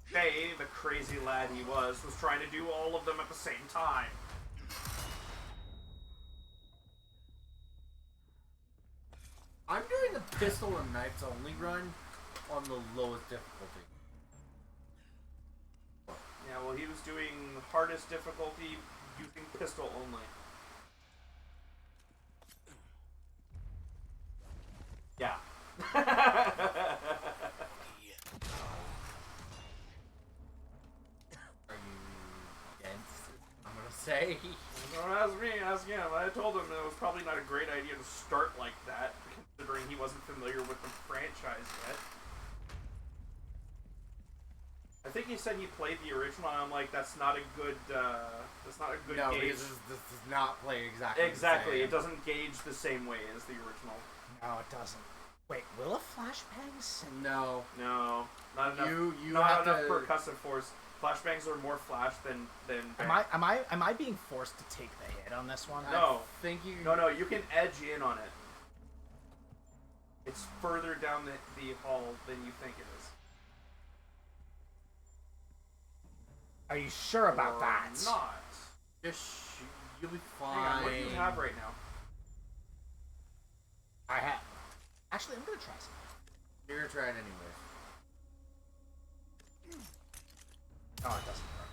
Faye, the crazy lad he was trying to do all of them at the same time. I'm doing the pistol and knives only run on the lowest difficulty. Yeah, well, he was doing hardest difficulty using pistol only. Yeah. Are you dense? I'm gonna say. Don't ask me, ask him. I told him it was probably not a great idea to start like that, considering he wasn't familiar with the franchise yet. I think he said he played the original, and I'm like, that's not a good No, gauge. because this does not play exactly. Exactly, The it doesn't gauge the same way as the original. No, it doesn't. Wait, will a flashbang send? No. No, not enough. You not have enough to. percussive force. Flashbangs are more flash than. Am I being forced to take the hit on this one? No. I think you. No, you can edge in on it. It's further down the hall than you think it is. Are you sure about Or that? Not. Just you'll be fine. Hang on, what do you have right now? I have. Actually, I'm gonna try some. You're gonna try it anyways. Oh, it doesn't work.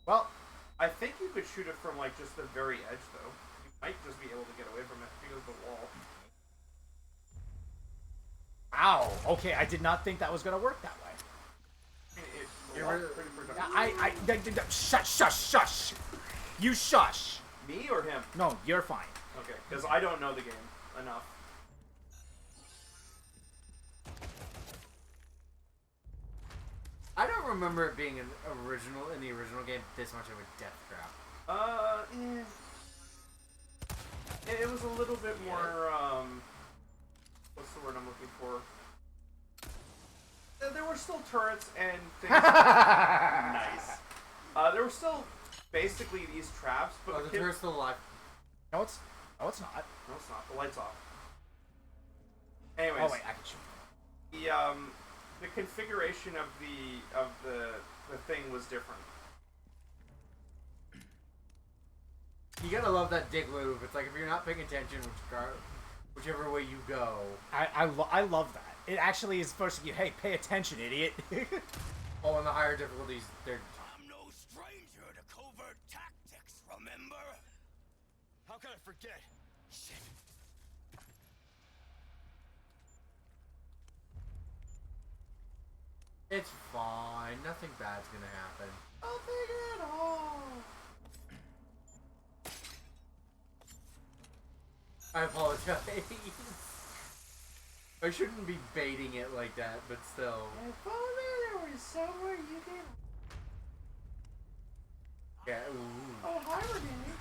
Well, I think you could shoot it from like just the very edge, though. You might just be able to get away from it because of the wall. ow. Okay, I did not think that was gonna work that way. Shush. You shush. Me or him? No, you're fine. Okay, because I don't know the game enough. I don't remember it being in the original game this much of a death trap. It was a little bit more, what's the word I'm looking for? There were still turrets and things. Nice. There were still basically these traps, but the turret's still alive. No, it's not. No, it's not. The light's off. Anyways. Oh wait, I can shoot. The configuration of the thing was different. You gotta love that dig loop. It's like if you're not paying attention, whichever way you go. I love that. It actually is supposed to be, hey, pay attention, idiot. Oh, and the higher difficulties, they're... I'm no stranger to covert tactics, remember? How can I forget? Shit. It's fine. Nothing bad's gonna happen. Nothing at all. I apologize. I shouldn't be baiting it like that, but still. If only there was somewhere you can. Yeah, ooh. Oh, hi, Renee.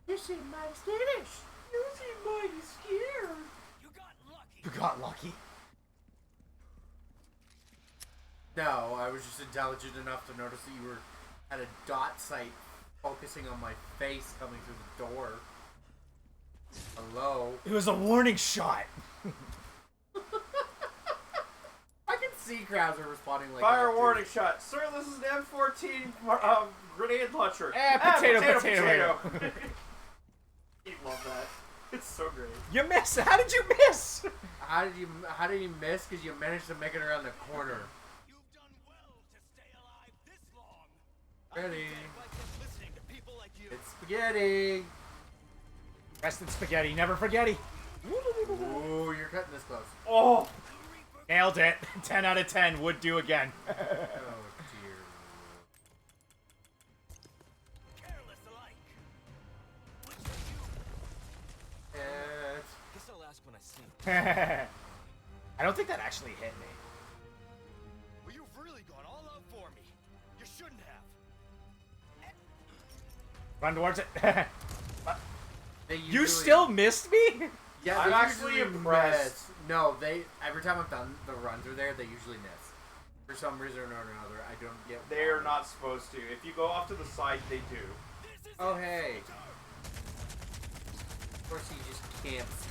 You seem mighty skittish. You seem mighty scared. You got lucky. You got lucky. No, I was just intelligent enough to notice that you were at a dot sight focusing on my face coming through the door. Hello? It was a warning shot. I can see Krauser responding like Fire that, warning shot. Sir, this is an M14 grenade launcher. Potato. You love that. It's so great. You missed. How did you miss? How did you miss? Because you managed to make it around the corner. You've done well to stay alive this long. Ready. Like just listening to people like you. It's spaghetti. Rest in spaghetti, never forgetty. Ooh, you're cutting this close. Oh! Nailed it. 10 out of 10 would do again. Oh dear. Careless alike. Which are you? Guess I'll ask when I see him. I don't think that actually hit me. Well, you've really gone all out for me. You shouldn't have. Run towards it. They You usually- still missed me? Yeah, I'm they actually usually impressed. miss. No, every time I've done the run through there, they usually miss. For some reason or another, I don't get. They are why. not supposed to. If you go off to the side, they do. Oh hey. Of course he just camps.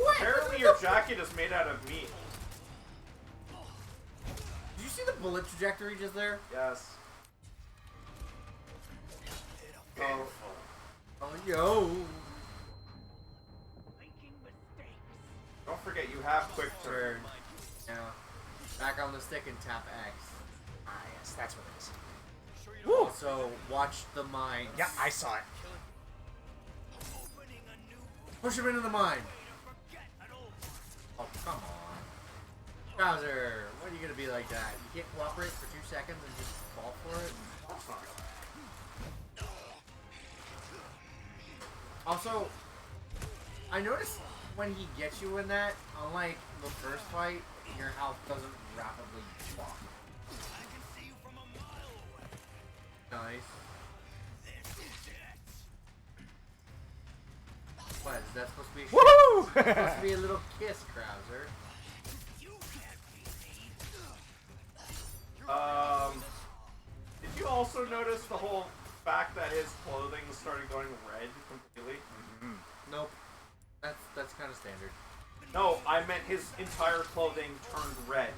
What? Apparently your jacket is made out of meat. Did you see the bullet trajectory just there? Yes. Oh. Oh yo. Don't forget, you have quick turn. Turn. Yeah. Back on the stick and tap X. Ah, yes, that's what it is. Woo! So watch the mine. Yeah, I saw it. Push him into the mine. Oh come on. Krauser, what are you gonna be like that? You can't cooperate for 2 seconds and just fall for it? Also, I noticed when he gets you in that, unlike the first fight, your health doesn't rapidly drop. Nice. What, is that supposed to be a Woohoo! supposed to be a little kiss, Krauser? Did you also notice the whole fact that his clothing started going red completely? Nope. That's kind of standard. No, I meant his entire clothing turned red.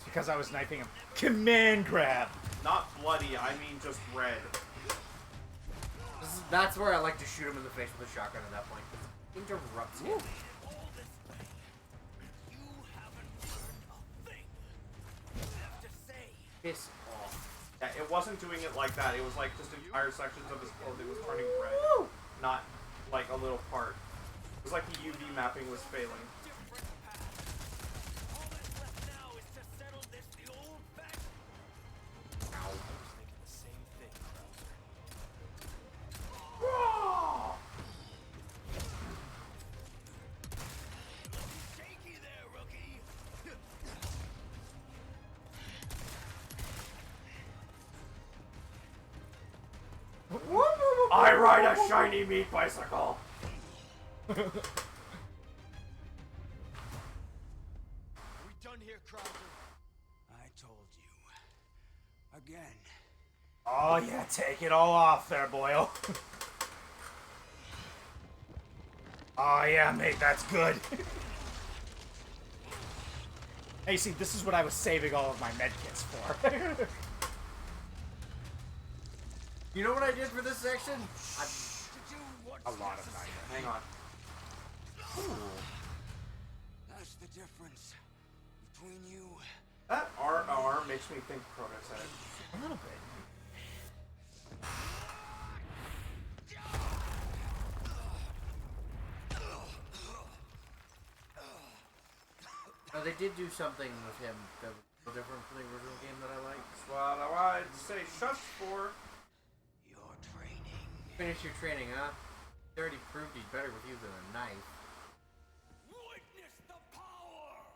Because I was sniping him. Command grab. Not bloody, I mean just red. That's where I like to shoot him in the face with a shotgun at that point. It interrupts him. Piss off. Yeah, it wasn't doing it like that. It was like just entire sections of his clothing was turning red. Not like a little part. It was like the UV mapping was failing. ride a shiny meat bicycle. Are we done here, Krauser? I told you. Again. Oh yeah, take it all off there, Boyle. Oh yeah, mate, that's good. Hey, see, this is what I was saving all of my medkits for. You know what I did for this section? A lot of time. Hang on. That's the difference between you. That arm makes me think Prototype. A little bit. They did do something with him that was a little different from the original game that I liked. That's what I wanted to say. Shush for. Your training. Finish your training, huh? He already proved he's better with you than a knife. Witness the power!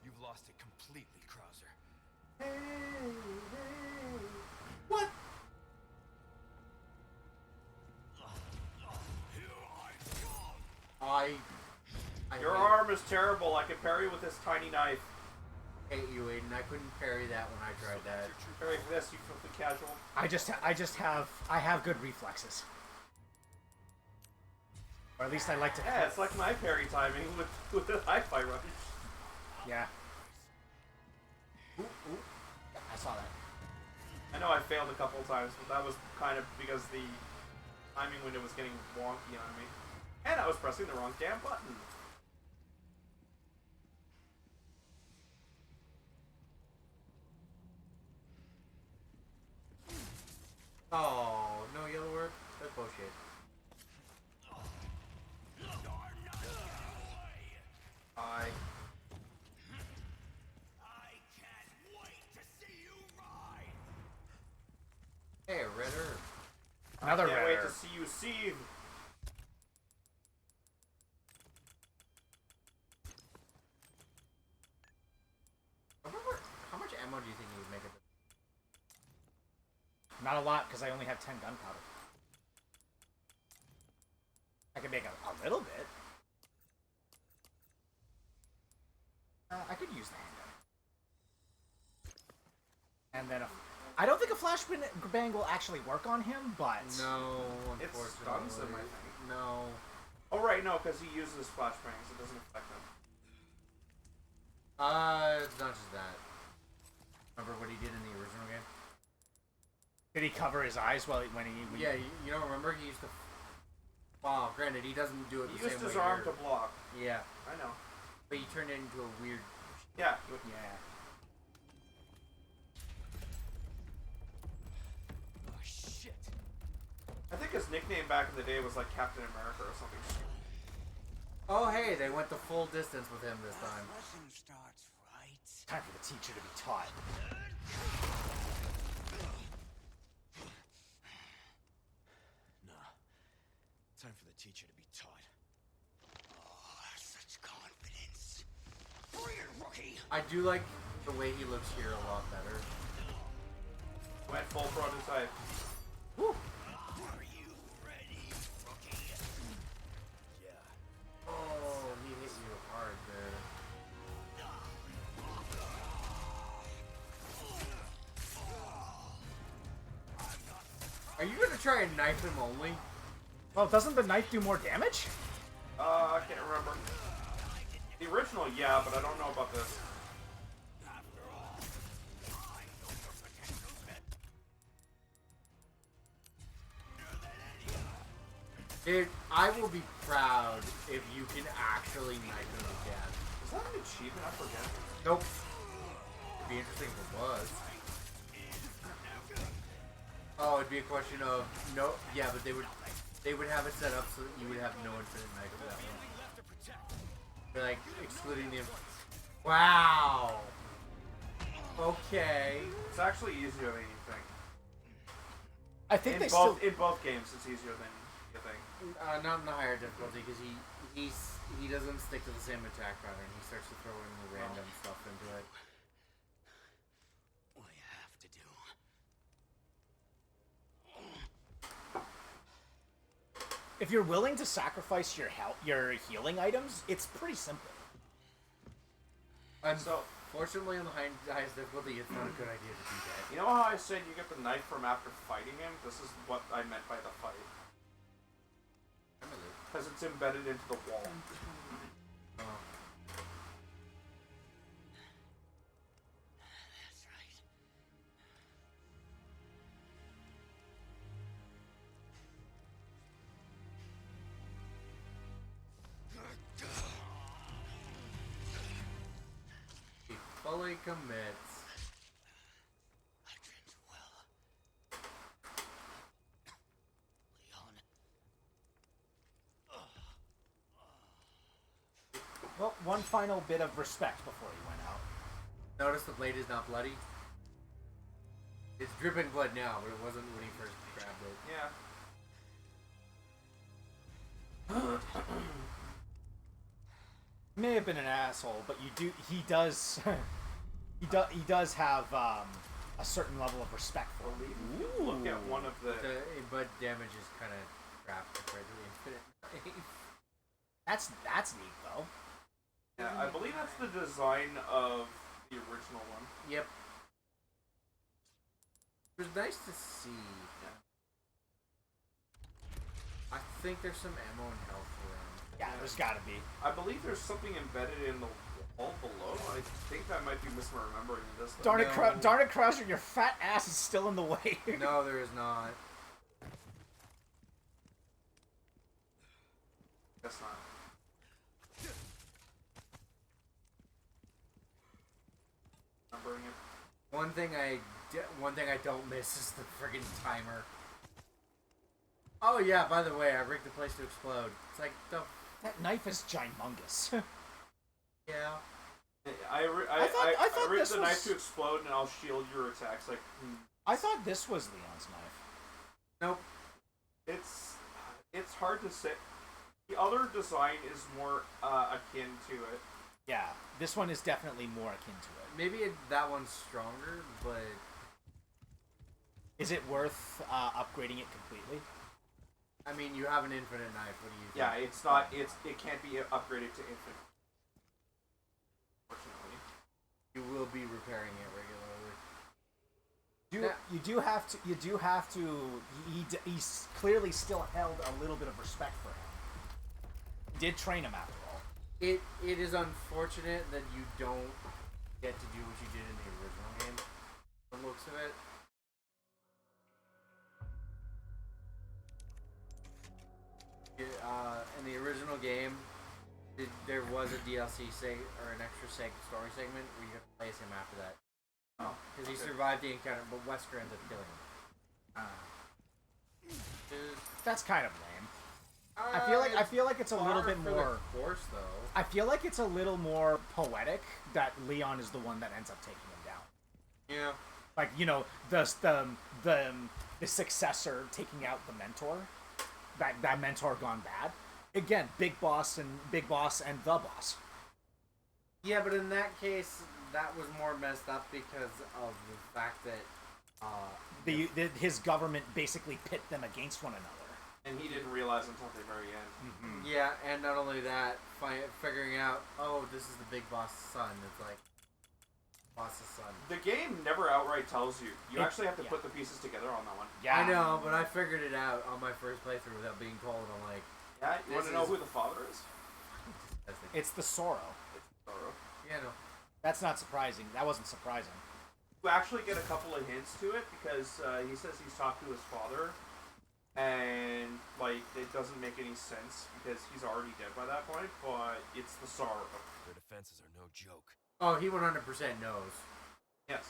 You've lost it completely, Krauser. What? I Your hate, arm is terrible. I can parry with this tiny knife. hate you, Aiden. I couldn't parry that when I tried that. Parry this, you filthy casual. I have good reflexes. Or at least I like to. Yeah, it's like my parry timing with the hi-fi rush. Yeah. Ooh, ooh. Yeah, I saw that. I know I failed a couple of times, but that was kind of because the timing window was getting wonky on me. And I was pressing the wrong damn button. Oh, no yellow word? That's bullshit. I can't wait to see you ride! Hey, a red herb. Another can't red wait herb. to see you seethe. How much ammo do you think you would make it? Not a lot, because I only have 10 gunpowder. I can make a little bit. I could use the handgun. And then I don't think a flashbang will actually work on him, but... No, It unfortunately. stuns him, I think. No. Oh, right, no, because he uses flashbangs. It doesn't affect him. It's not just that. Remember what he did in the original game? Did he cover his eyes when he... Yeah, you don't remember? He used to... Well, granted, he doesn't do it He the used same way his arm here. to block. Yeah, I know. but he turned it into a weird... Yeah. Yeah. Oh, shit. I think his nickname back in the day was like Captain America or something. Oh, hey, they went the full distance with him this time. Lesson starts right. Time for the teacher to be taught. Nah. Time for the teacher to be taught. Oh, such confidence. Bring it, rookie! I do like the way he looks here a lot better. Went full prototype. Are you ready, rookie? Yeah. Oh, he hit you hard there. Are you gonna try and knife him only? Well, doesn't the knife do more damage? I can't remember. The original, yeah, but I don't know about this. Dude, I will be proud if you can actually knife him to death. Is that an achievement? I forget. Nope. It'd be interesting if it was. Oh, it'd be a question of no. Yeah, but they would have it set up so that you would have no infinite knife of that one. They're like excluding the. Wow. Okay. It's actually easier than you think. I think they In both games, it's easier than you think. Not in the higher difficulty because he doesn't stick to the same attack pattern. He starts to throw in the random stuff into it. What you have to do. if you're willing to sacrifice your healing items, it's pretty simple. Unfortunately, on the highest difficulty, it's not a good idea to do that. You know how I said you get the knife from after fighting him? This is what I meant by the fight. Because it's embedded into the wall. Oh. That's right. He fully commits. Adrian's well. Leon. Well, one final bit of respect before he went out. Notice the blade is not bloody. It's dripping blood now, but it wasn't when he first grabbed it. Yeah. May have been an asshole, but he does he does have a certain level of respect for him. Look at one of the... But damage is kind of trapped compared to the infinite knife. That's neat though. Yeah, I believe that's the design of the original one. Yep. It was nice to see. I think there's some ammo and health around. Yeah, there's gotta be. I believe there's something embedded in the wall below. I think I might be misremembering this. Darn it, Krauser, your fat ass is still in the way. No, there is not. Guess not. Remembering it. One thing I don't miss is the friggin' timer. Oh yeah, by the way, I rigged the place to explode. It's like the... That knife is ginormous. Yeah. I thought rigged this the was... knife to explode and I'll shield your attacks. Like, I thought this was Leon's knife. Nope. It's hard to say. The other design is more akin to it. Yeah, this one is definitely more akin to it. Maybe that one's stronger, but... Is it worth upgrading it completely? I mean, you have an infinite knife. What do you think? Yeah, it's not. It can't be upgraded to infinite. Fortunately, You will be repairing it regularly. You do have to. You do have to. He's clearly still held a little bit of respect for him. He did train him after all. It is unfortunate that you don't get to do what you did in the original game. From the looks of it. In the original game, there was a DLC or an extra story segment where you have to place him after that. Oh, because he survived the encounter, but Wesker ends up killing him. That's kind of lame. I feel like it's a little bit more. Force though. I feel like it's a little more poetic that Leon is the one that ends up taking him down. Yeah. Like, you know, the successor taking out the mentor. That mentor gone bad. Again, Big Boss and the Boss. Yeah, but in that case, that was more messed up because of the fact that his government basically pit them against one another. and he didn't realize until the very end. Mm-hmm. Yeah, and not only that, figuring out, oh, this is the big boss's son. It's like, boss's son. The game never outright tells you. You actually have to yeah. put the pieces together on that one. Yeah, I know, but I figured it out on my first playthrough without being told. I'm like, Yeah, you want to know who the father is? It's the Sorrow. It's Toro. yeah, no. That's not surprising. That wasn't surprising. You actually get a couple of hints to it because he says he's talked to his father, and like it doesn't make any sense because he's already dead by that point. But it's the Sorrow. Their defenses are no joke. Oh, he 100% knows. Yes.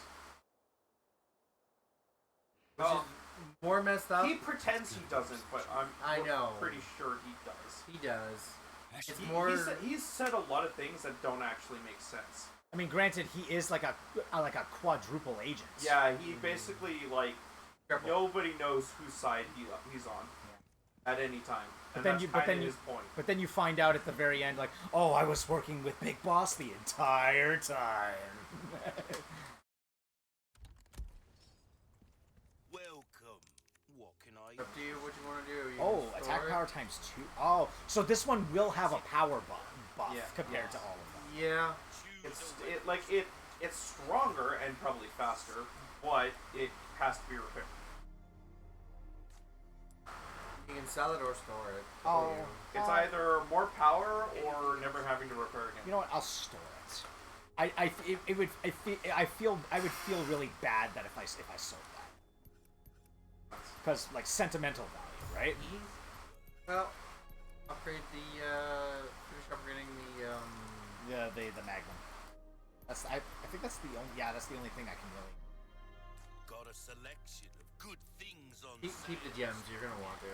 Which is more messed up. He pretends he doesn't, but I know. pretty sure he does. He does. It's He- more. he's said a lot of things that don't actually make sense. I mean, granted, he is like a quadruple agent. Yeah, he basically like Triple. nobody knows whose side he's on at any time, and then that's you- but kind then of you- his point. But then you find out at the very end, like, oh, I was working with Big Boss the entire time. Welcome. What What can I Up to you what you want to do. You Oh, can attack store it. power times 2. Oh, so this one will have a power buff Yeah. compared to all of them. Yeah. It's stronger and probably faster, but it has to be repaired. You can sell it or store it. Oh. It's either more power or never having to repair again. You know what? I'll store it. I would feel really bad that if I sold that, because like sentimental value, right? Well, upgrade finish upgrading The Magnum. I think that's the only thing I can really. got a selection of good things on keep the gems. You're gonna want to.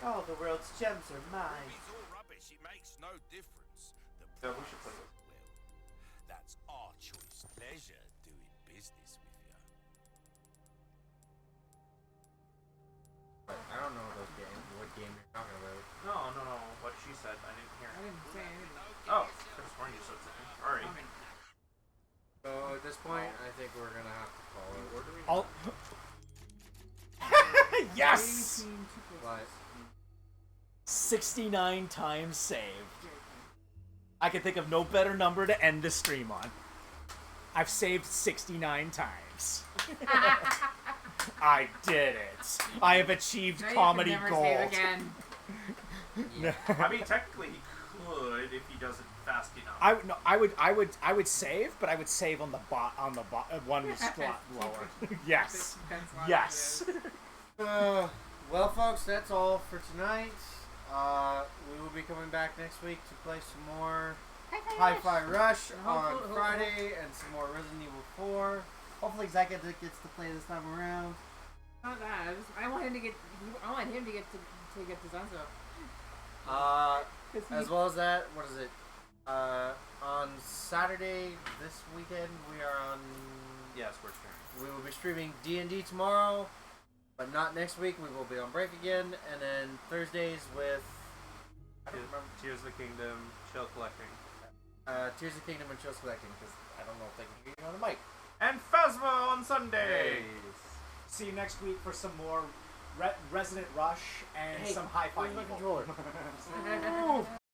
All the world's gems are mine. It's all rubbish. It makes no difference. Yeah, we should play this. Well, that's our choice. Pleasure doing business with you. But I don't know what game you're talking about. No. What she said, I didn't hear. I didn't say anything. Oh, could have sworn you said something. Alright. So at this point, I think we're gonna have to call it. Where do we? All. Yes. What? 69 times saved. I can think of no better number to end the stream on. I've saved 69 times. I did it. I have achieved Now you comedy can never gold. save again. I mean, technically he could if he does it fast enough. I would save, but I would save on the one spot lower. Yes. Yes. Well, folks, that's all for tonight. We will be coming back next week to play some more Hi-Fi Rush on Friday and some more Resident Evil 4. Hopefully Zach gets to play this time around. Not that. I want him to get. I want him to get to get to Zanzo. As well as that, what is it? On Saturday this weekend, we are on. Yes, we're streaming. We will be streaming D&D tomorrow, but not next week. We will be on break again, and then Thursdays with. I don't remember. Tears of the Kingdom, Chill Collecting. Tears of the Kingdom and Chills Collecting, because I don't know if they can hear you on the mic. And Phasma on Sunday! See you next week for some more Resident Rush and some Hi-Fi Where's my Evil. controller?